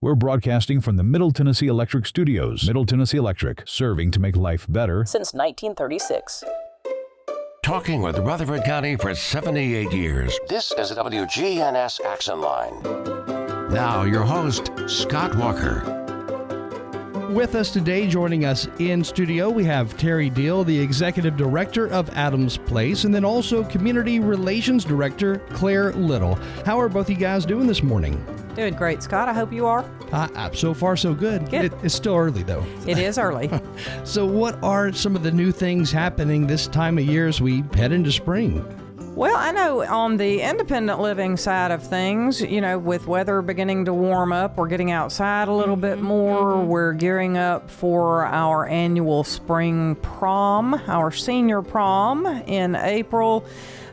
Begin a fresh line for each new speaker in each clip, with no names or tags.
We're broadcasting from the Middle Tennessee Electric Studios. Middle Tennessee Electric, serving to make life better
since 1936.
Talking with Rutherford County for 78 years. This is the WGNS Action Line. Now, your host, Scott Walker.
With us today, joining us in studio, we have Terri Deal, the Executive Director of AdamsPlace, and then also Community Relations Director, Claire Little. How are both you guys doing this morning?
Doing great, Scott. I hope you are.
So far, so good. It's still early, though.
It is early.
So what are some of the new things happening this time of year as we head into spring?
Well, I know on the independent living side of things, with weather beginning to warm up, we're getting outside a little bit more. We're gearing up for our annual spring prom, our senior prom in April.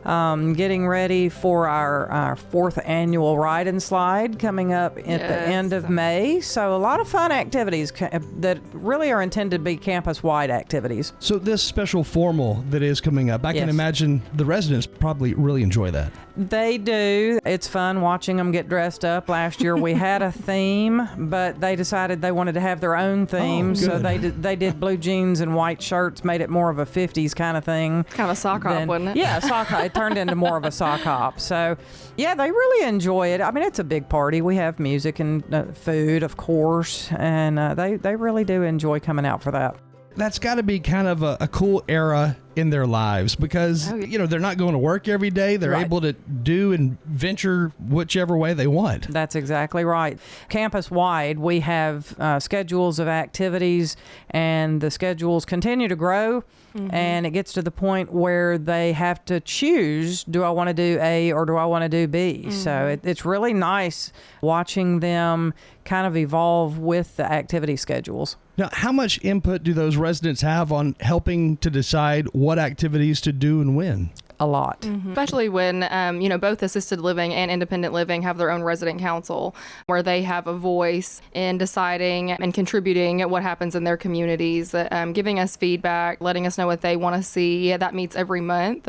Getting ready for our fourth annual Ride and Slide coming up at the end of May. So a lot of fun activities that really are intended to be campus-wide activities.
So this special formal that is coming up, I can imagine the residents probably really enjoy that.
They do. It's fun watching them get dressed up. Last year we had a theme, but they decided they wanted to have their own theme. So they did blue jeans and white shirts, made it more of a 50s kind of thing.
Kind of a sock hop, wasn't it?
Yeah, sock hop. It turned into more of a sock hop. So, yeah, they really enjoy it. I mean, it's a big party. We have music and food, of course, and they really do enjoy coming out for that.
That's got to be kind of a cool era in their lives because, they're not going to work every day. They're able to do and venture whichever way they want.
That's exactly right. Campus-wide, we have schedules of activities, and the schedules continue to grow, and it gets to the point where they have to choose, do I want to do A or do I want to do B? So it's really nice watching them kind of evolve with the activity schedules.
Now, how much input do those residents have on helping to decide what activities to do and when?
A lot.
Especially when, both assisted living and independent living have their own resident council where they have a voice in deciding and contributing what happens in their communities, giving us feedback, letting us know what they want to see. That meets every month,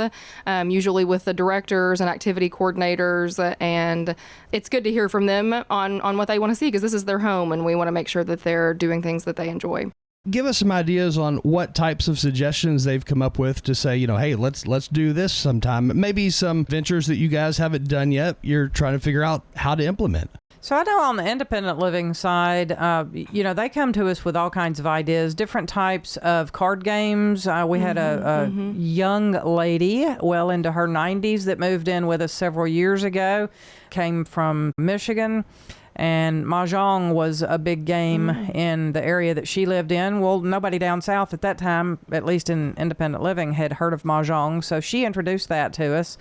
usually with the directors and activity coordinators. And it's good to hear from them on what they want to see because this is their home and we want to make sure that they're doing things that they enjoy.
Give us some ideas on what types of suggestions they've come up with to say, hey, let's do this sometime. Maybe some ventures that you guys haven't done yet, you're trying to figure out how to implement.
So I know on the independent living side, they come to us with all kinds of ideas, different types of card games. We had a young lady, well into her 90s, that moved in with us several years ago, came from Michigan. And Mahjong was a big game in the area that she lived in. Well, nobody down south at that time, at least in independent living, had heard of Mahjong. So she introduced that to us.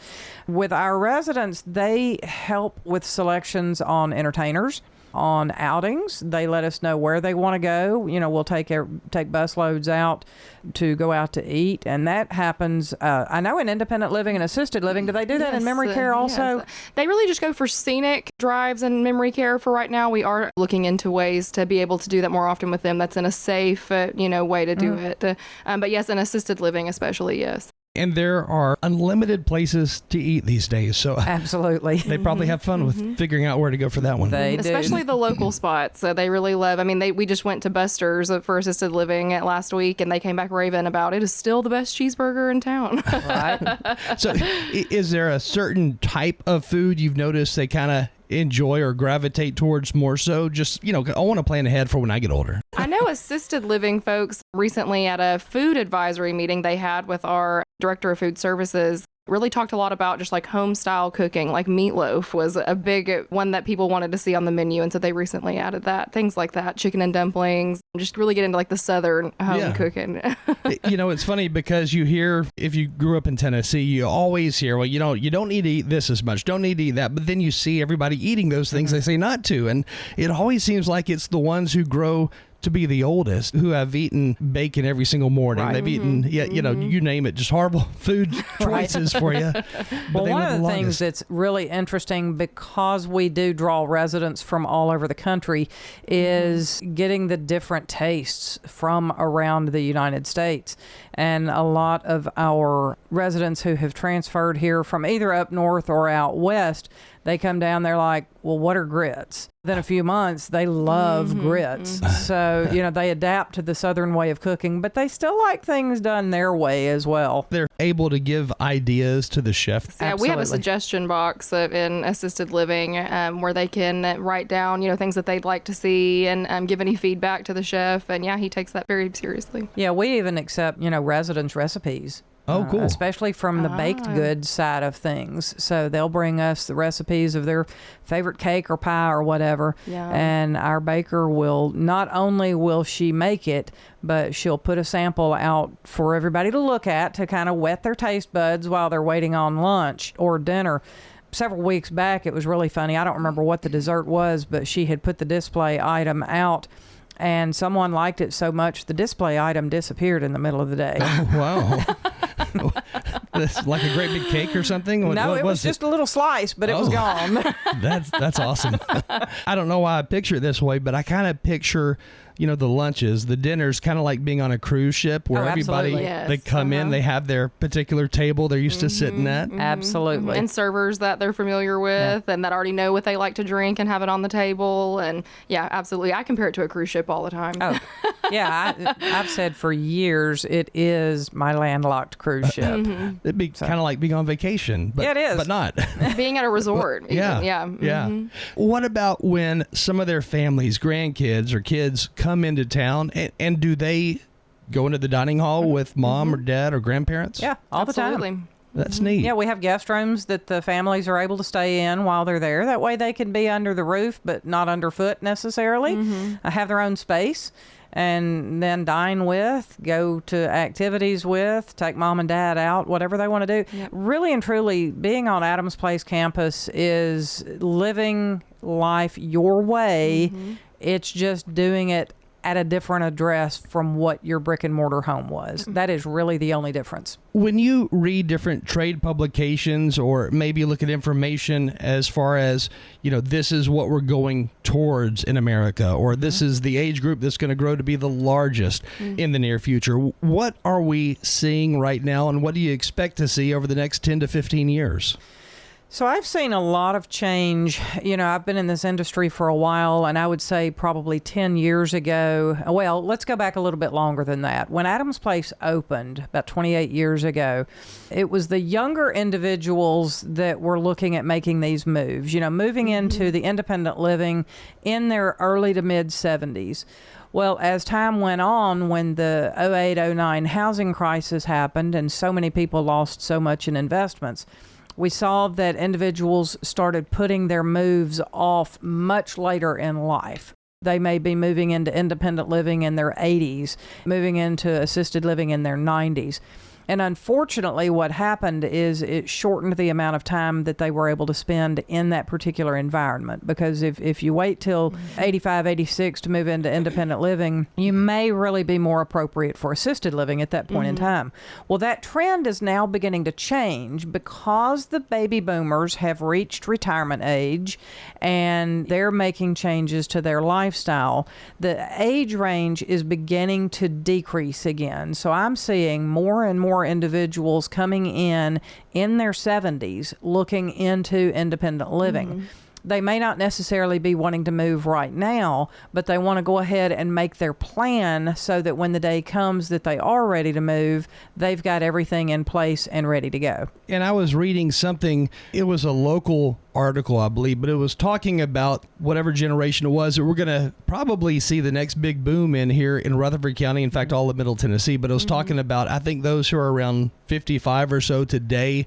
With our residents, they help with selections on entertainers, on outings. They let us know where they want to go. We'll take bus loads out to go out to eat, and that happens. I know in independent living and assisted living, do they do that in memory care also?
Yes. They really just go for scenic drives and memory care for right now. We are looking into ways to be able to do that more often with them. That's in a safe, way to do it. But yes, in assisted living especially, yes.
And there are unlimited places to eat these days. So
absolutely.
They probably have fun with figuring out where to go for that one.
They do.
Especially the local spots. They really love. We just went to Buster's for assisted living last week, and they came back raving about it is still the best cheeseburger in town.
Right.
So is there a certain type of food you've noticed they kind of enjoy or gravitate towards more so? Just, I want to plan ahead for when I get older.
I know assisted living folks recently at a food advisory meeting they had with our director of food services really talked a lot about just like home style cooking, like meatloaf was a big one that people wanted to see on the menu. And so they recently added that, things like that, chicken and dumplings, just really get into like the Southern home cooking.
It's funny because you hear, if you grew up in Tennessee, you always hear, well, you don't need to eat this as much, don't need to eat that. But then you see everybody eating those things they say not to. And it always seems like it's the ones who grow to be the oldest who have eaten bacon every single morning. Right. They've eaten, you name it, just horrible food choices for you.
Well, one of the things that's really interesting, because we do draw residents from all over the country, is getting the different tastes from around the United States. And a lot of our residents who have transferred here from either up north or out west, they come down, they're like, well, what are grits? Then a few months, they love grits. So, they adapt to the Southern way of cooking, but they still like things done their way as well.
They're able to give ideas to the chef.
Yeah, we have a suggestion box in assisted living where they can write down, things that they'd like to see and give any feedback to the chef. And he takes that very seriously.
Yeah, we even accept, residents' recipes.
Oh, cool.
Especially from the baked goods side of things. So they'll bring us the recipes of their favorite cake or pie or whatever. Yeah. And our baker will, not only will she make it, but she'll put a sample out for everybody to look at to kind of whet their taste buds while they're waiting on lunch or dinner. Several weeks back, it was really funny. I don't remember what the dessert was, but she had put the display item out, and someone liked it so much the display item disappeared in the middle of the day.
Oh, wow. That's like a great big cake or something?
No, it was just a little slice, but it was gone.
That's awesome. I don't know why I picture it this way, but I kind of picture, the lunches, the dinners, kind of like being on a cruise ship where everybody, they come in, they have their particular table they're used to sitting at.
Absolutely.
And servers that they're familiar with and that already know what they like to drink and have it on the table. And absolutely. I compare it to a cruise ship all the time.
Oh, yeah. I've said for years, it is my landlocked cruise ship.
It'd be kind of like being on vacation. But,
it is.
But not.
Being at a resort. Yeah.
What about when some of their families, grandkids or kids come into town and do they go into the dining hall with mom or dad or grandparents?
Yeah, all the time.
That's neat.
Yeah, we have guest rooms that the families are able to stay in while they're there. That way they can be under the roof, but not underfoot necessarily. Have their own space. And then dine with, go to activities with, take mom and dad out, whatever they want to do. Yep. Really and truly, being on AdamsPlace campus is living life your way. It's just doing it at a different address from what your brick and mortar home was. That is really the only difference.
When you read different trade publications or maybe look at information as far as, this is what we're going towards in America, or this is the age group that's going to grow to be the largest in the near future, what are we seeing right now, and what do you expect to see over the next 10 to 15 years?
So I've seen a lot of change. I've been in this industry for a while, and I would say probably 10 years ago. Well, let's go back a little bit longer than that. When AdamsPlace opened about 28 years ago, it was the younger individuals that were looking at making these moves, moving into the independent living in their early to mid 70s. Well, as time went on, when the 08-09 housing crisis happened and so many people lost so much in investments, we saw that individuals started putting their moves off much later in life. They may be moving into independent living in their 80s, moving into assisted living in their 90s. And unfortunately, what happened is it shortened the amount of time that they were able to spend in that particular environment. Because if you wait till 85, 86 to move into independent living, you may really be more appropriate for assisted living at that point in time. Well, that trend is now beginning to change because the baby boomers have reached retirement age and they're making changes to their lifestyle. The age range is beginning to decrease again. So I'm seeing more and more individuals coming in their 70s looking into independent living. They may not necessarily be wanting to move right now, but they want to go ahead and make their plan so that when the day comes that they are ready to move, they've got everything in place and ready to go.
And I was reading something, it was a local article, I believe, but it was talking about whatever generation it was that we're going to probably see the next big boom in here in Rutherford County, in fact, all of Middle Tennessee. But it was talking about, I think, those who are around 55 or so today.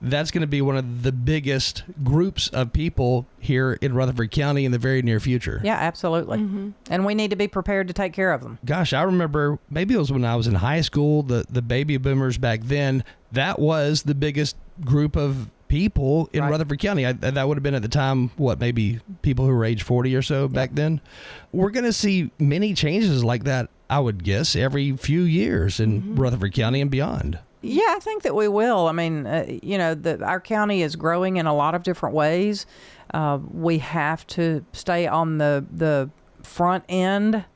That's going to be one of the biggest groups of people here in Rutherford County in the very near future.
Yeah, absolutely. And we need to be prepared to take care of them.
Gosh, I remember maybe it was when I was in high school, the baby boomers back then, that was the biggest group of people in Rutherford County. That would have been at the time, maybe people who were age 40 or so back then. We're going to see many changes like that, I would guess, every few years in Rutherford County and beyond.
Yeah, I think that we will. I mean, our county is growing in a lot of different ways. We have to stay on the front end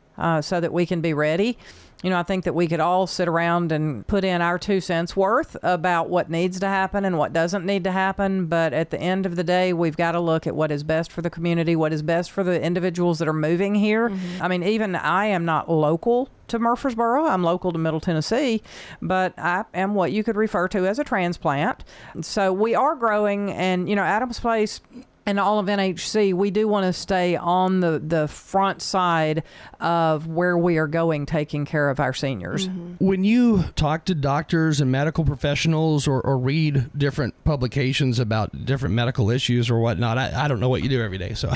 so that we can be ready. I think that we could all sit around and put in our 2 cents worth about what needs to happen and what doesn't need to happen. But at the end of the day, we've got to look at what is best for the community, what is best for the individuals that are moving here. I mean, even I am not local to Murfreesboro. I'm local to Middle Tennessee, but I am what you could refer to as a transplant. So we are growing, and, Adams Place and all of NHC, we do want to stay on the front side of where we are going, taking care of our seniors.
When you talk to doctors and medical professionals or read different publications about different medical issues or whatnot, I don't know what you do every day. So,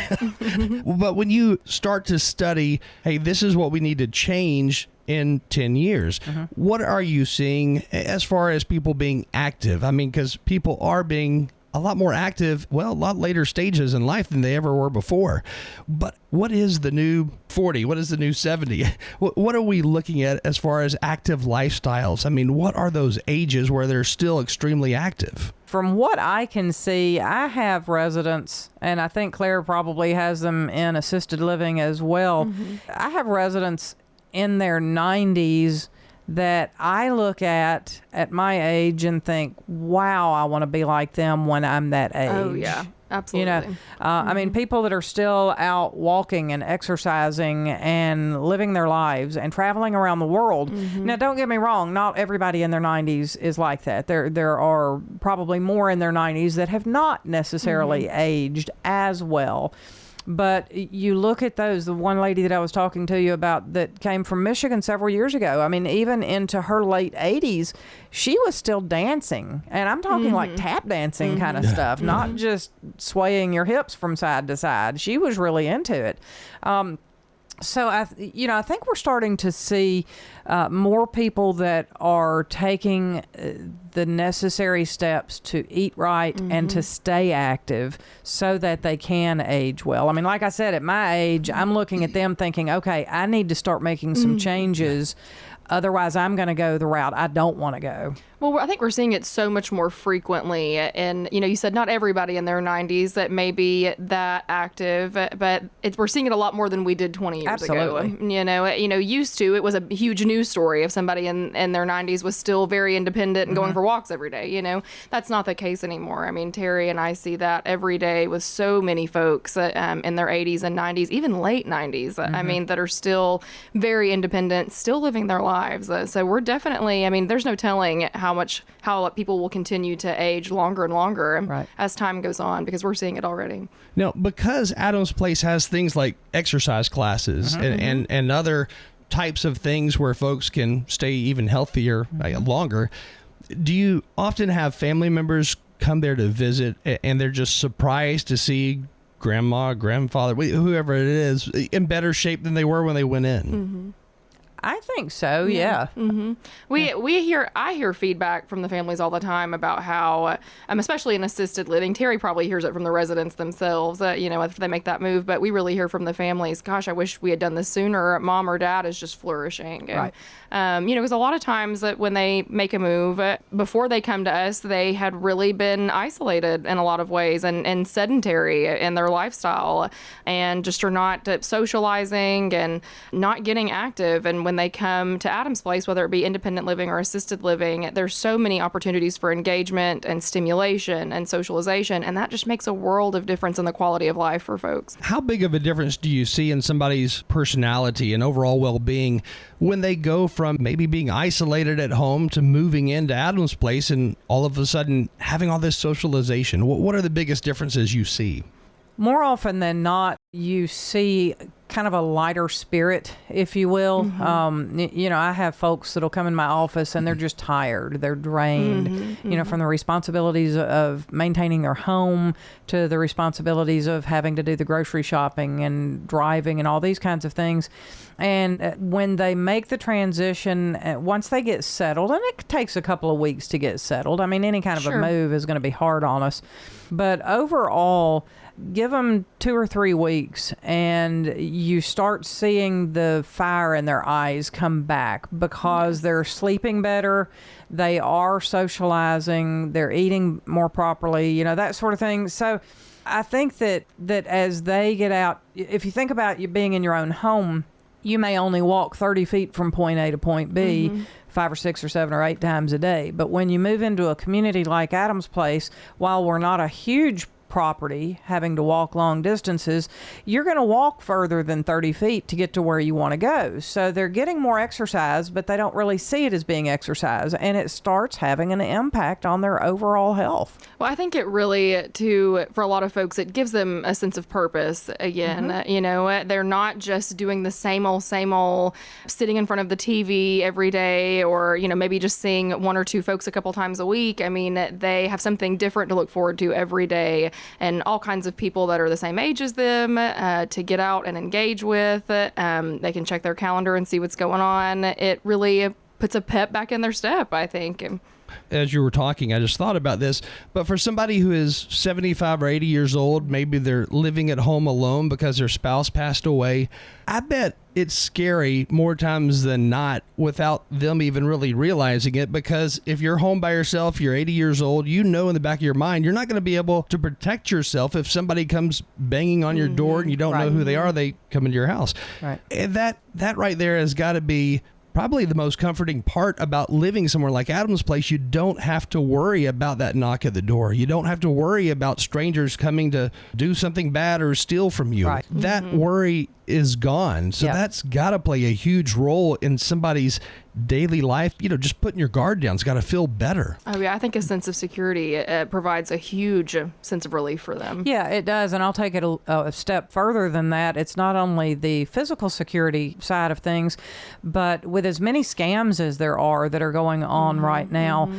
but when you start to study, hey, this is what we need to change in 10 years, what are you seeing as far as people being active? I mean, because people are being a lot more active, a lot later stages in life than they ever were before. But what is the new 40? What is the new 70? What are we looking at as far as active lifestyles? I mean, what are those ages where they're still extremely active?
From what I can see, I have residents, and I think Claire probably has them in assisted living as well. I have residents in their 90s that I look at my age and think, wow, I want to be like them when I'm that age.
Oh, yeah. Absolutely.
I mean, people that are still out walking and exercising and living their lives and traveling around the world. Now, don't get me wrong, not everybody in their 90s is like that. There are probably more in their 90s that have not necessarily aged as well. But you look at those, the one lady that I was talking to you about that came from Michigan several years ago. I mean, even into her late 80s, she was still dancing. And I'm talking like tap dancing kind of stuff, not just swaying your hips from side to side. She was really into it. So I think we're starting to see more people that are taking the necessary steps to eat right and to stay active so that they can age well. I mean, like I said, at my age, I'm looking at them thinking, okay, I need to start making some changes. Otherwise, I'm going to go the route I don't want to go.
Well, I think we're seeing it so much more frequently. And, you said not everybody in their 90s that may be that active, but we're seeing it a lot more than we did 20 years ago. Used to, it was a huge news story if somebody in their 90s was still very independent and going for walks every day. That's not the case anymore. I mean, Terri and I see that every day with so many folks in their 80s and 90s, even late 90s, I mean, that are still very independent, still living their lives. So we're definitely, I mean, there's no telling how people will continue to age longer and longer as time goes on, because we're seeing it already.
Now, because Adams Place has things like exercise classes and other types of things where folks can stay even healthier longer, do you often have family members come there to visit and they're just surprised to see grandma, grandfather, whoever it is, in better shape than they were when they went in?
I think so, yeah.
I hear feedback from the families all the time about how, especially in assisted living, Terri probably hears it from the residents themselves, if they make that move, but we really hear from the families, gosh, I wish we had done this sooner. Mom or dad is just flourishing.
Right.
Because a lot of times that when they make a move, before they come to us, they had really been isolated in a lot of ways and sedentary in their lifestyle and just are not socializing and not getting active. And when they come to Adams Place, whether it be independent living or assisted living, there's so many opportunities for engagement and stimulation and socialization, and that just makes a world of difference in the quality of life for folks.
How big of a difference do you see in somebody's personality and overall well-being when they go from maybe being isolated at home to moving into Adams Place and all of a sudden having all this socialization? What are the biggest differences you see?
More often than not, you see kind of a lighter spirit, if you will. I have folks that'll come in my office and they're just tired. They're drained, from the responsibilities of maintaining their home to the responsibilities of having to do the grocery shopping and driving and all these kinds of things. And when they make the transition, once they get settled, and it takes a couple of weeks to get settled. I mean, any kind of a move is going to be hard on us. But overall, give them 2 or 3 weeks and you start seeing the fire in their eyes come back because they're sleeping better, they are socializing, they're eating more properly, that sort of thing. So I think that as they get out, if you think about you being in your own home, you may only walk 30 feet from point A to point B 5 or 6 or 7 or 8 times a day. But when you move into a community like Adams Place, while we're not a huge property having to walk long distances, you're going to walk further than 30 feet to get to where you want to go. So they're getting more exercise, but they don't really see it as being exercise, and it starts having an impact on their overall health.
Well, I think it really, too, for a lot of folks, it gives them a sense of purpose again. You know, they're not just doing the same old, sitting in front of the TV every day, or, you know, maybe just seeing 1 or 2 folks a couple times a week. I mean, they have something different to look forward to every day, and all kinds of people that are the same age as them to get out and engage with. They can check their calendar and see what's going on. It really puts a pep back in their step, I think.
As you were talking, I just thought about this. But for somebody who is 75 or 80 years old, maybe they're living at home alone because their spouse passed away, I bet it's scary more times than not without them even really realizing it, because if you're home by yourself, you're 80 years old, you know in the back of your mind you're not going to be able to protect yourself if somebody comes banging on your door and you don't know who they are, they come into your house.
Right.
And that right there has got to be probably the most comforting part about living somewhere like Adams Place. You don't have to worry about that knock at the door. You don't have to worry about strangers coming to do something bad or steal from you.
Right.
That worry is gone. So that's got to play a huge role in somebody's daily life. You know, just putting your guard down. It's got to feel better.
Oh, yeah. I think a sense of security provides a huge sense of relief for them.
Yeah, it does. And I'll take it a step further than that. It's not only the physical security side of things, but with as many scams as there are that are going on right now,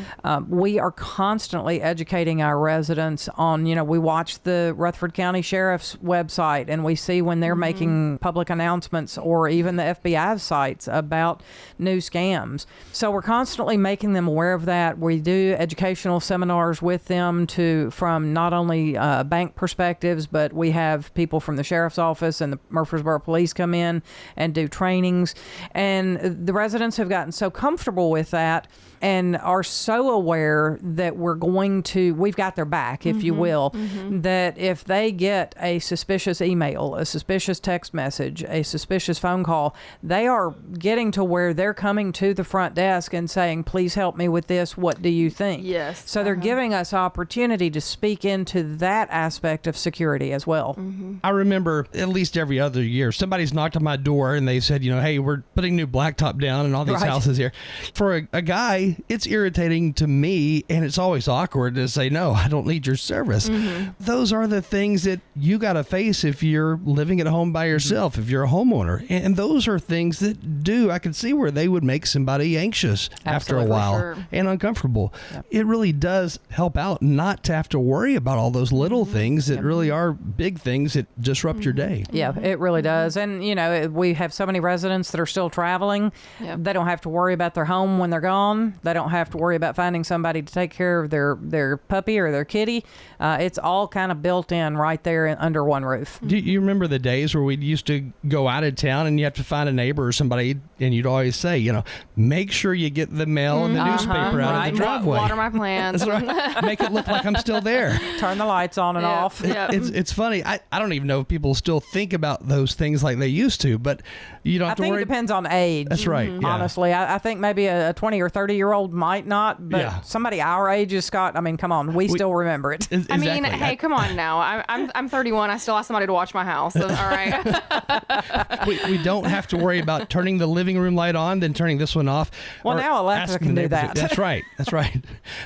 we are constantly educating our residents on, you know, we watch the Rutherford County Sheriff's website and we see when they're making public announcements, or even the FBI's sites about new scams. So we're constantly making them aware of that. We do educational seminars with them from not only bank perspectives, but we have people from the Sheriff's Office and the Murfreesboro Police come in and do trainings. And the residents have gotten so comfortable with that and are so aware that we've got their back, if you will, that if they get a suspicious email, a suspicious text message, a suspicious phone call, they are getting to where they're coming to the front desk and saying, please help me with this. What do you think?
Yes.
So they're giving us opportunity to speak into that aspect of security as well.
I remember at least every other year, somebody's knocked on my door and they said, you know, hey, we're putting new blacktop down and all these houses here. For a guy, it's irritating to me, and it's always awkward to say, no, I don't need your service. Those are the things that you got to face if you're living at home by yourself, if you're a homeowner. And those are things that I can see where they would make somebody anxious after a while and uncomfortable. Yep. It really does help out not to have to worry about all those little things that really are big things that disrupt your day.
Yeah, it really does. And, you know, we have so many residents that are still traveling. They don't have to worry about their home when they're gone. They don't have to worry about finding somebody to take care of their puppy or their kitty. It's all kind of built in right there under one roof.
Do you remember the days where we used to go out of town and you have to find a neighbor or somebody, and you'd always say, you know, make sure you get the mail and the newspaper out of the driveway.
Water my plants.
That's right. Make it look like I'm still there.
Turn the lights on and off.
It's funny. I don't even know if people still think about those things like they used to, but you don't have to worry.
I think it depends on age.
That's right. Yeah.
Honestly, I think maybe a 20 or 30-year-old might not, but somebody our age is Scott. I mean, come on, we still remember it.
I mean, hey, come on now. I'm 31. I still ask somebody to watch my house. So, all right.
we don't have to worry about turning the living room light on, then turning this one off.
Well, now Alexa can do that.
That's right. That's right.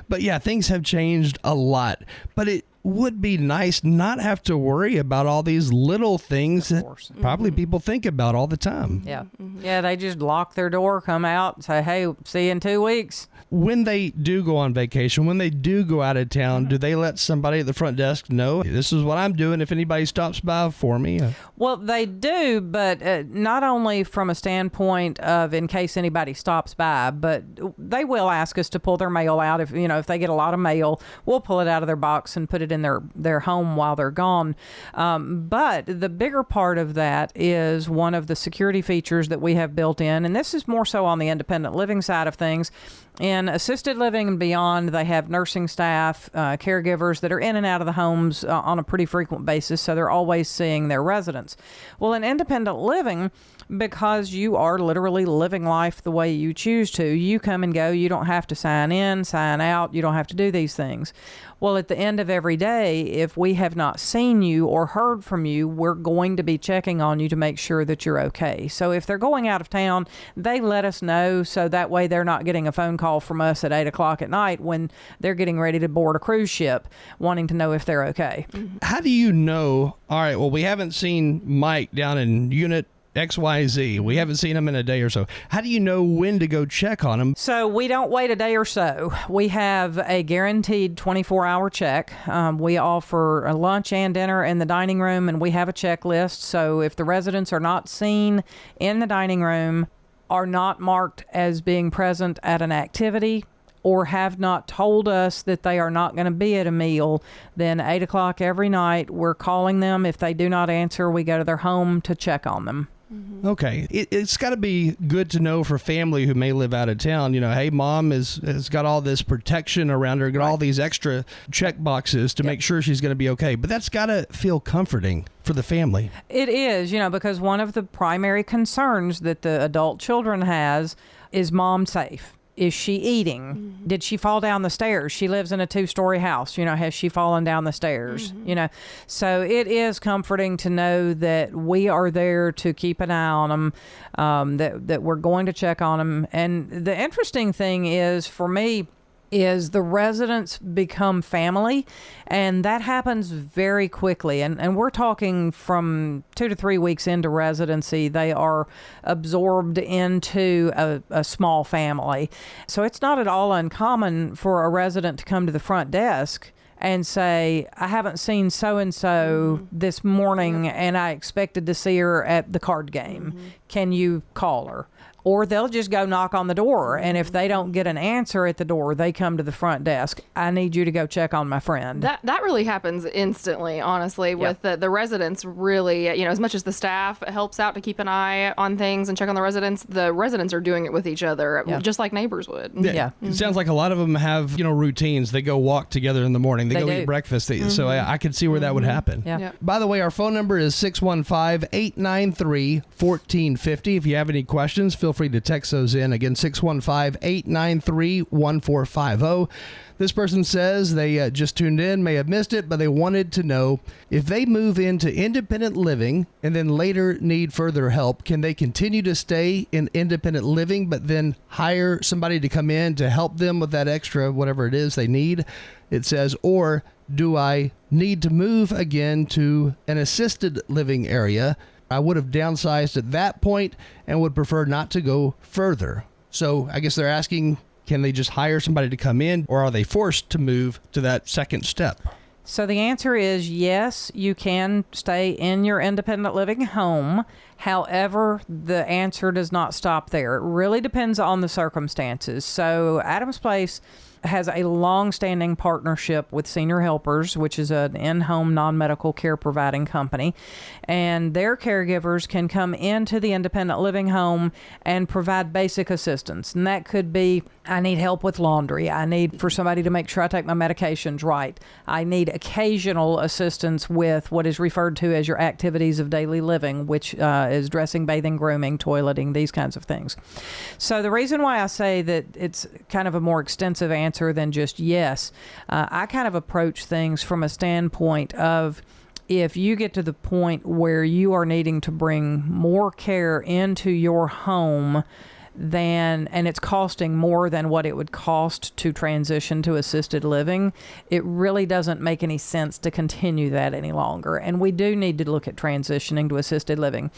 But yeah, things have changed a lot. But it would be nice not have to worry about all these little things that probably people think about all the time.
Yeah. Yeah, they just lock their door, come out, and say, hey, see you in 2 weeks.
When they do go on vacation, when they do go out of town, do they let somebody at the front desk know, this is what I'm doing if anybody stops by for me?
Well, they do, but not only from a standpoint of in case anybody stops by, but they will ask us to pull their mail out. If they get a lot of mail, we'll pull it out of their box and put it in their home while they're gone. But the bigger part of that is one of the security features that we have built in, and this is more so on the independent living side of things. In assisted living and beyond, they have nursing staff, caregivers that are in and out of the homes on a pretty frequent basis, so they're always seeing their residents. Well, in independent living, because you are literally living life the way you choose to, you come and go. You don't have to sign in, sign out. You don't have to do these things. Well, at the end of every day, if we have not seen you or heard from you, we're going to be checking on you to make sure that you're okay. So if they're going out of town, they let us know, so that way they're not getting a phone call from us at 8 o'clock at night when they're getting ready to board a cruise ship, wanting to know if they're okay.
How do you know, all right, well, we haven't seen Mike down in unit XYZ. We haven't seen him in a day or so. How do you know when to go check on him?
So we don't wait a day or so. We have a guaranteed 24-hour check. We offer a lunch and dinner in the dining room, and we have a checklist. So if the residents are not seen in the dining room, are not marked as being present at an activity, or have not told us that they are not going to be at a meal, then 8 o'clock every night, we're calling them. If they do not answer, we go to their home to check on them.
Okay. It's got to be good to know for family who may live out of town, hey, mom has got all this protection around her, got all these extra check boxes to make sure she's going to be okay. But that's got to feel comforting for the family.
It is, because one of the primary concerns that the adult children has is mom safe? Is she eating? Did she fall down the stairs? She lives in a 2-story house. Has she fallen down the stairs? So it is comforting to know that we are there to keep an eye on them, that we're going to check on them. And the interesting thing is, for me, is the residents become family, and that happens very quickly. And we're talking from 2 to 3 weeks into residency, they are absorbed into a small family. So it's not at all uncommon for a resident to come to the front desk and say, I haven't seen so-and-so this morning, and I expected to see her at the card game. Can you call her? Or they'll just go knock on the door, and if they don't get an answer at the door, they come to the front desk. I need you to go check on my friend.
That really happens instantly, honestly, with the residents. Really, as much as the staff helps out to keep an eye on things and check on the residents are doing it with each other, just like neighbors would.
Yeah.
It sounds like a lot of them have, routines. They go walk together in the morning. They go eat breakfast. So I could see where that would happen.
Yeah.
By the way, our phone number is 615-893-1450. If you have any questions, feel free to text those in. Again, 615-893-1450. This person says they just tuned in, may have missed it, but they wanted to know if they move into independent living and then later need further help, can they continue to stay in independent living but then hire somebody to come in to help them with that extra whatever it is they need? It says, or do I need to move again to an assisted living area? I would have downsized at that point and would prefer not to go further. So I guess they're asking, can they just hire somebody to come in, or are they forced to move to that second step?
So the answer is yes, you can stay in your independent living home. However, the answer does not stop there. It really depends on the circumstances. So Adams Place has a long-standing partnership with Senior Helpers, which is an in-home non-medical care providing company, and their caregivers can come into the independent living home and provide basic assistance. And that could be, I need help with laundry. I need for somebody to make sure I take my medications right. I need occasional assistance with what is referred to as your activities of daily living, which is dressing, bathing, grooming, toileting, these kinds of things. So the reason why I say that it's kind of a more extensive answer than just yes, I kind of approach things from a standpoint of, if you get to the point where you are needing to bring more care into your home and it's costing more than what it would cost to transition to assisted living, it really doesn't make any sense to continue that any longer. And we do need to look at transitioning to assisted living.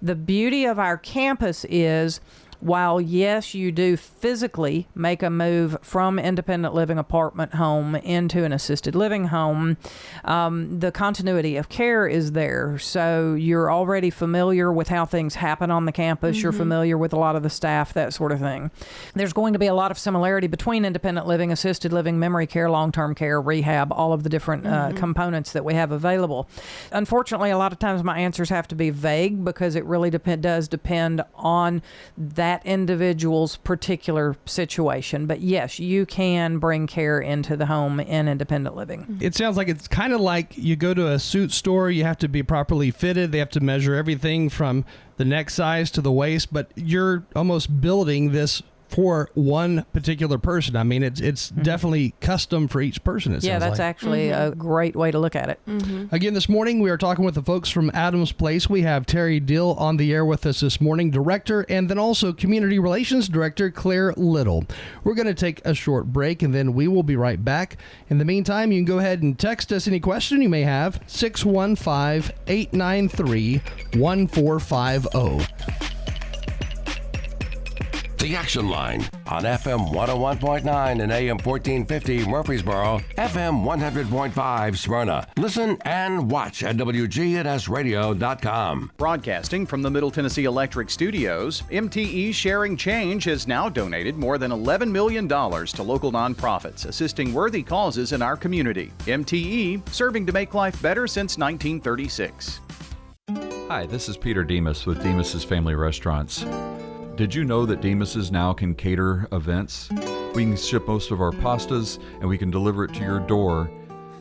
The beauty of our campus is, while yes, you do physically make a move from independent living apartment home into an assisted living home, the continuity of care is there. So you're already familiar with how things happen on the campus. You're familiar with a lot of the staff, that sort of thing. There's going to be a lot of similarity between independent living, assisted living, memory care, long-term care, rehab, all of the different components that we have available. Unfortunately, a lot of times my answers have to be vague because it really does depend on that that individual's particular situation. But yes, you can bring care into the home in independent living.
It sounds like it's kind of like you go to a suit store, you have to be properly fitted, they have to measure everything from the neck size to the waist, but you're almost building this for one particular person. I mean, it's definitely custom for each person, it sounds
Yeah, that's
like.
actually a great way to look at it.
Again, this morning we are talking with the folks from Adams Place. We have Terri Deal on the air with us this morning, director, and then also Community Relations Director Claire Little. We're going to take a short break, and then we will be right back. In the meantime, you can go ahead and text us any question you may have, 615-893-1450.
The Action Line on FM 101.9 and AM 1450 Murfreesboro, FM 100.5 Smyrna. Listen and watch at WGNSradio.com.
Broadcasting from the Middle Tennessee Electric Studios, MTE Sharing Change has now donated more than $11 million to local nonprofits, assisting worthy causes in our community. MTE, serving to make life better since 1936.
Hi, this is Peter Demas with Demas's Family Restaurants. Did you know that Demas's now can cater events? We can ship most of our pastas and we can deliver it to your door.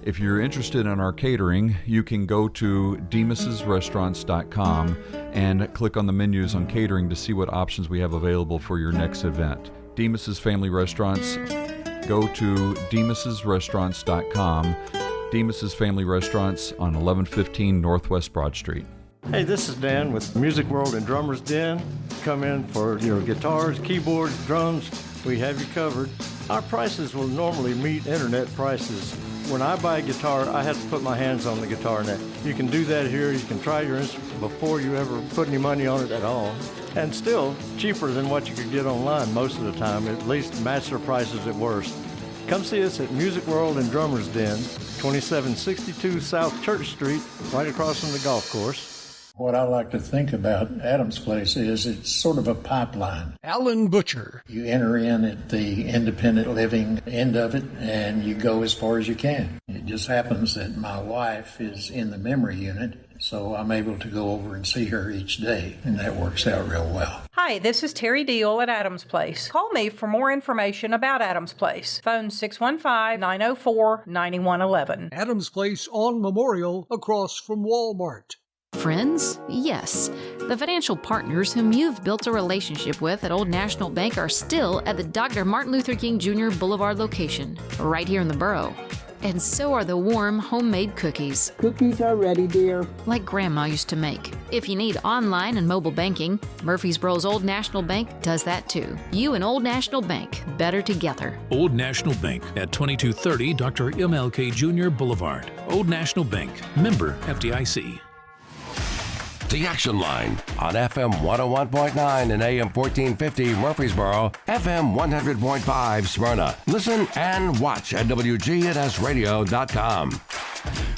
If you're interested in our catering, you can go to demasesrestaurants.com and click on the menus on catering to see what options we have available for your next event. Demas's Family Restaurants, go to demasesrestaurants.com. Demas's Family Restaurants on 1115 Northwest Broad Street.
Hey, this is Dan with Music World and Drummers Den. Come in for your guitars, keyboards, drums. We have you covered. Our prices will normally meet internet prices. When I buy a guitar, I have to put my hands on the guitar net. You can do that here. You can try your instrument before you ever put any money on it at all. And still cheaper than what you could get online most of the time, at least match their prices at worst. Come see us at Music World and Drummers Den, 2762 South Church Street, right across from the golf course.
What I like to think about Adams Place is it's sort of a pipeline.
Alan Butcher.
You enter in at the independent living end of it, and you go as far as you can. It just happens that my wife is in the memory unit, so I'm able to go over and see her each day, and that works out real well.
Hi, this is Terri Deal at Adams Place. Call me for more information about Adams Place. Phone 615-904-9111.
Adams Place on Memorial, across from Walmart.
Friends? Yes. The financial partners whom you've built a relationship with at Old National Bank are still at the Dr. Martin Luther King Jr. Boulevard location, right here in the borough. And so are the warm, homemade cookies.
Cookies are ready, dear.
Like Grandma used to make. If you need online and mobile banking, Murfreesboro's Old National Bank does that too. You and Old National Bank, better together.
Old National Bank at 2230 Dr. MLK Jr. Boulevard. Old National Bank. Member FDIC.
The Action Line on FM 101.9 and AM 1450 Murfreesboro, FM 100.5 Smyrna. Listen and watch at WGNSradio.com.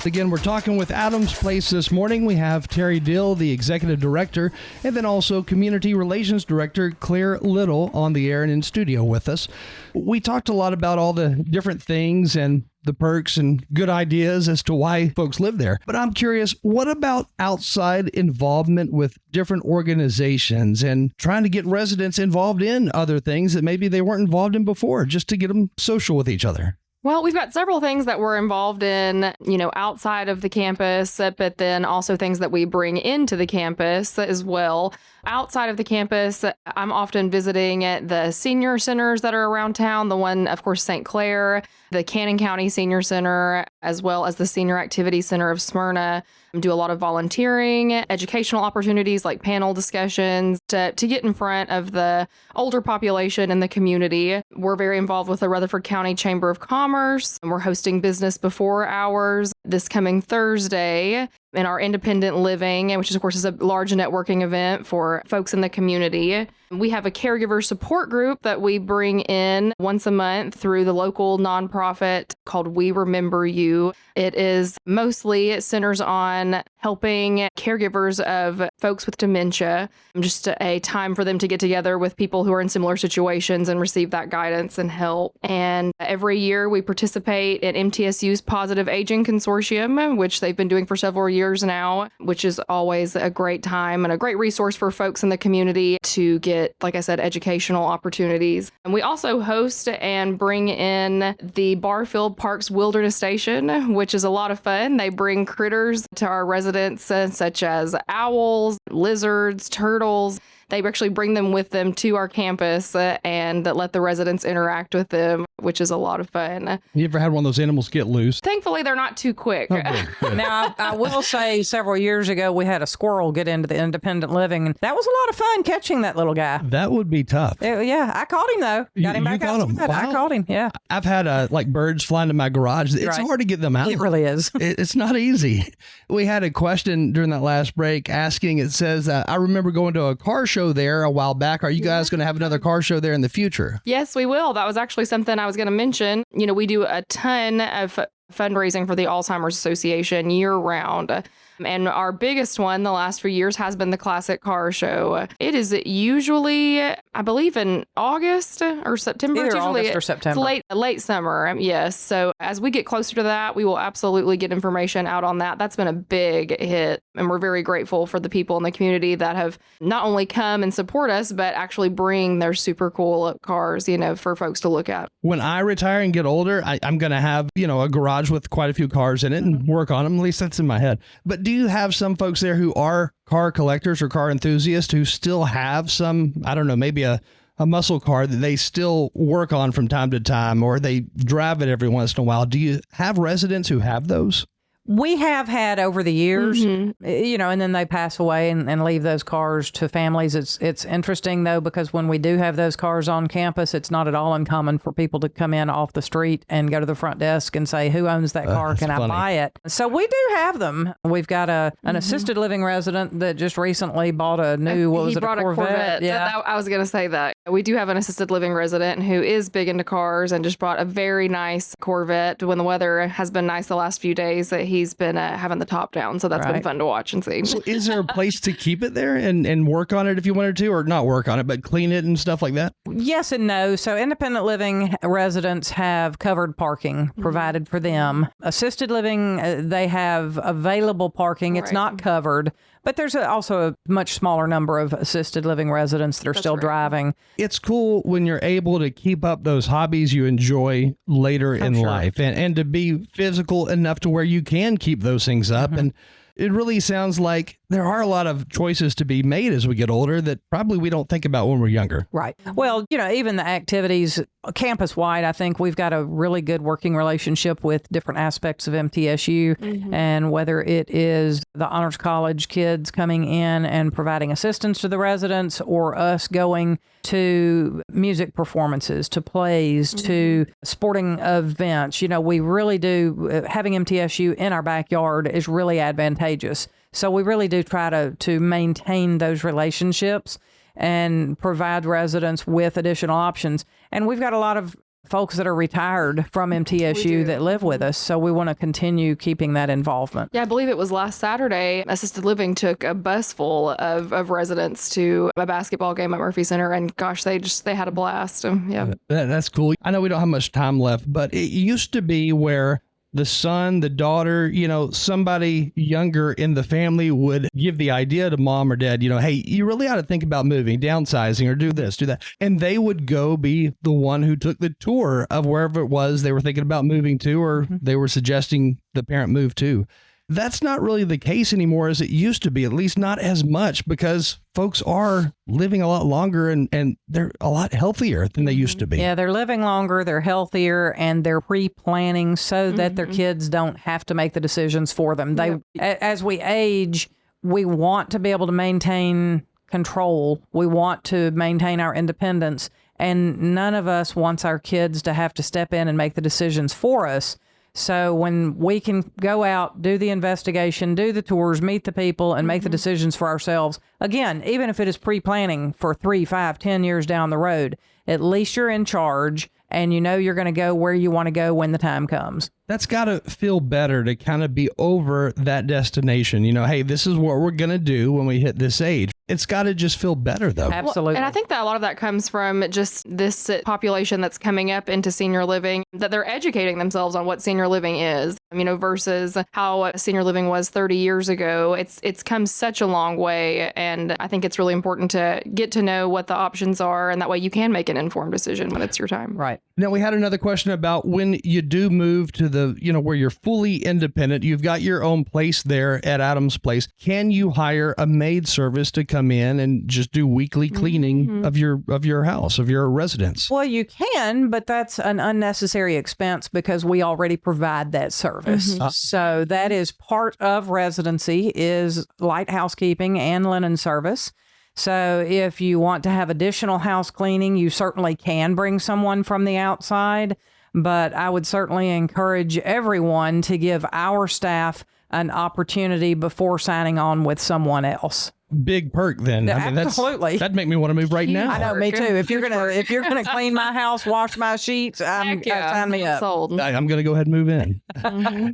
Again, we're talking with Adams Place this morning. We have Terri Deal, the Executive Director, and then also Community Relations Director Claire Little on the air and in studio with us. We talked a lot about all the different things and the perks and good ideas as to why folks live there. But I'm curious, what about outside involvement with different organizations and trying to get residents involved in other things that maybe they weren't involved in before, just to get them social with each other?
Well, we've got several things that we're involved in, outside of the campus, but then also things that we bring into the campus as well. Outside of the campus, I'm often visiting at the senior centers that are around town. The one, of course, St. Clair, the Cannon County Senior Center, as well as the Senior Activity Center of Smyrna. Do a lot of volunteering, educational opportunities like panel discussions to get in front of the older population in the community. We're very involved with the Rutherford County Chamber of Commerce, and we're hosting Business Before Hours this coming Thursday in our independent living, which of course is a large networking event for folks in the community. We have a caregiver support group that we bring in once a month through the local nonprofit called We Remember You. It is mostly, it centers on helping caregivers of folks with dementia, just a time for them to get together with people who are in similar situations and receive that guidance and help. And every year we participate in MTSU's Positive Aging Consortium, which they've been doing for several years now, which is always a great time and a great resource for folks in the community to get, like I said, educational opportunities. And we also host and bring in the Barfield Parks Wilderness Station, which is a lot of fun. They bring critters to our residents, such as owls, lizards, turtles. They actually bring them with them to our campus and let the residents interact with them, which is a lot of fun.
You ever had one of those animals get loose?
Thankfully, they're not too quick.
Oh, good.
Now, I will say several years ago, we had a squirrel get into the independent living, and that was a lot of fun catching that little guy.
That would be tough.
Yeah, I caught him, though. Got him back
got him.
outside.
Wow.
I caught him, yeah.
I've had like birds fly into my garage. It's
Right.
hard to get them out.
It really is.
It's not easy. We had a question during that last break asking, it says, I remember going to a car show there a while back. Are you guys going to have another car show there in the future?
Yes, we will. That was actually something I was going to mention. You know, we do a ton of fundraising for the Alzheimer's Association year round. And our biggest one the last few years has been the Classic Car Show. It is usually, I believe, in August or September.
Either
It's usually
August or September.
It's late summer, yes. So as we get closer to that, we will absolutely get information out on that. That's been a big hit. And we're very grateful for the people in the community that have not only come and support us, but actually bring their super cool cars, you know, for folks to look at.
When I retire and get older, I'm going to have, a garage with quite a few cars in it and work on them. At least that's in my head. But do you have some folks there who are car collectors or car enthusiasts who still have some, I don't know, maybe a muscle car that they still work on from time to time, or they drive it every once in a while? Do you have residents who have those?
We have had over the years, and then they pass away and leave those cars to families. It's interesting, though, because when we do have those cars on campus, it's not at all uncommon for people to come in off the street and go to the front desk and say, who owns that car? Can I buy it? So we do have them. We've got an assisted living resident that just recently bought a new,
a Corvette.
Yeah.
I was going to say that. We do have an assisted living resident who is big into cars and just bought a very nice Corvette. When the weather has been nice the last few days, that he's been having the top down. So that's been fun to watch and see.
So is there a place to keep it there and work on it if you wanted to, or not work on it, but clean it and stuff like that?
Yes and no. So independent living residents have covered parking provided for them. Assisted living, they have available parking. It's not covered. But there's also a much smaller number of assisted living residents that are still driving.
It's cool when you're able to keep up those hobbies you enjoy later in life and to be physical enough to where you can keep those things up. And it really sounds like there are a lot of choices to be made as we get older that probably we don't think about when we're younger.
Right. Well, even the activities campus-wide, I think we've got a really good working relationship with different aspects of MTSU, and whether it is the Honors College kids coming in and providing assistance to the residents, or us going to music performances, to plays, to sporting events. We really do, having MTSU in our backyard is really advantageous. So we really do try to maintain those relationships and provide residents with additional options. And we've got a lot of folks that are retired from MTSU that live with us. So we want to continue keeping that involvement.
Yeah, I believe it was last Saturday, assisted living took a bus full of residents to a basketball game at Murphy Center. And gosh, they had a blast. Yeah.
That's cool. I know we don't have much time left, but it used to be where the son, the daughter, somebody younger in the family would give the idea to mom or dad, hey, you really ought to think about moving, downsizing, or do this, do that. And they would go be the one who took the tour of wherever it was they were thinking about moving to, or they were suggesting the parent move to. That's not really the case anymore as it used to be, at least not as much, because folks are living a lot longer and they're a lot healthier than they used to be.
Yeah, they're living longer, they're healthier, and they're pre-planning so that their kids don't have to make the decisions for them. As we age, we want to be able to maintain control. We want to maintain our independence, and none of us wants our kids to have to step in and make the decisions for us. So when we can go out, do the investigation, do the tours, meet the people, and make the decisions for ourselves, again, even if it is pre-planning for 3, 5, 10 years down the road, at least you're in charge and you're going to go where you want to go when the time comes.
That's got to feel better to kind of be over that destination. You know, hey, this is what we're going to do when we hit this age. It's got to just feel better, though.
Absolutely.
Well, and I think that a lot of that comes from just this population that's coming up into senior living, that they're educating themselves on what senior living is, you know, versus how senior living was 30 years ago. It's come such a long way. And I think it's really important to get to know what the options are. And that way you can make an informed decision when it's your time.
Right.
Now, we had another question about when you do move to the, you know, where you're fully independent, you've got your own place there at Adams Place. Can you hire a maid service to come in and just do weekly cleaning of your house, of your residence?
Well, you can, but that's an unnecessary expense because we already provide that service. So that is part of residency, is light housekeeping and linen service. So if you want to have additional house cleaning, you certainly can bring someone from the outside, but I would certainly encourage everyone to give our staff an opportunity before signing on with someone else.
Big perk then. I mean,
Absolutely.
That'd make me want to move right now.
I know, me too. If you're gonna clean my house, wash my sheets, sign me up.
Sold.
I'm going to go ahead and move in.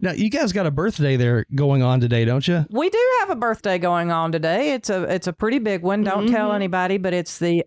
Now, you guys got a birthday there going on today, don't you?
We do have a birthday going on today. It's a pretty big one. Don't tell anybody, but it's the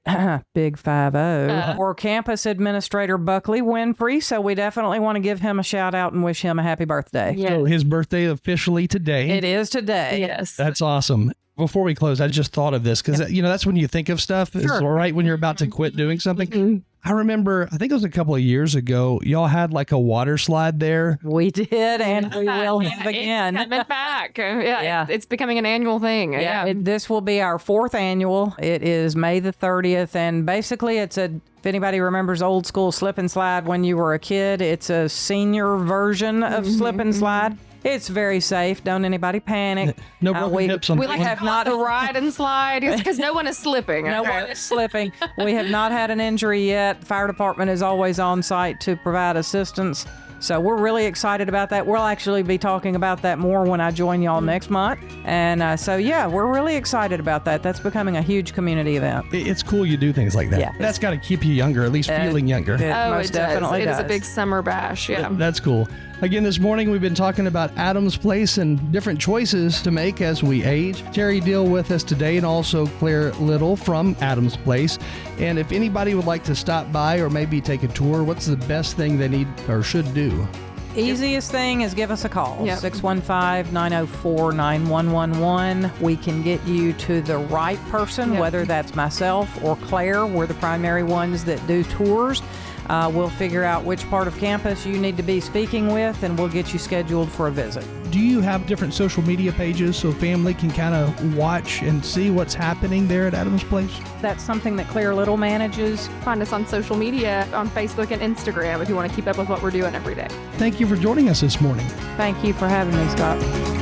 Big 5-0 for Campus Administrator Buckley Winfrey. So we definitely want to give him a shout out and wish him a happy birthday.
Yes.
So his birthday officially today.
It is today.
Yes.
That's awesome. Before we close, I just thought of this because, you know, that's when you think of stuff. It's all right when you're about to quit doing something. I remember, I think it was a couple of years ago, y'all had like a water slide there.
We did, and we will have again.
It's coming back. It's becoming an annual thing.
This will be our 4th annual. It is May the 30th, and basically it's if anybody remembers old school slip and slide when you were a kid, it's a senior version of slip and slide. It's very safe. Don't anybody panic.
No broken hips on
We have not the ride and slide because no one is slipping.
No one is slipping. We have not had an injury yet. Fire department is always on site to provide assistance. So we're really excited about that. We'll actually be talking about that more when I join y'all next month. And we're really excited about that. That's becoming a huge community event.
It's cool you do things like that.
Yeah.
That's got to keep you younger, at least feeling younger.
It most definitely
does.
does.
It is a big summer bash. Yeah.
That's cool. Again, this morning we've been talking about Adams Place and different choices to make as we age. Terri Deal with us today, and also Claire Little from Adams Place. And if anybody would like to stop by or maybe take a tour, what's the best thing they need or should do?
Easiest thing is give us a call,
Yep.
615-904-9111. We can get you to the right person, whether that's myself or Claire. We're the primary ones that do tours. We'll figure out which part of campus you need to be speaking with, and we'll get you scheduled for a visit.
Do you have different social media pages so family can kind of watch and see what's happening there at Adams Place?
That's something that Claire Little manages.
Find us on social media, on Facebook and Instagram if you want to keep up with what we're doing every day.
Thank you for joining us this morning.
Thank you for having me, Scott.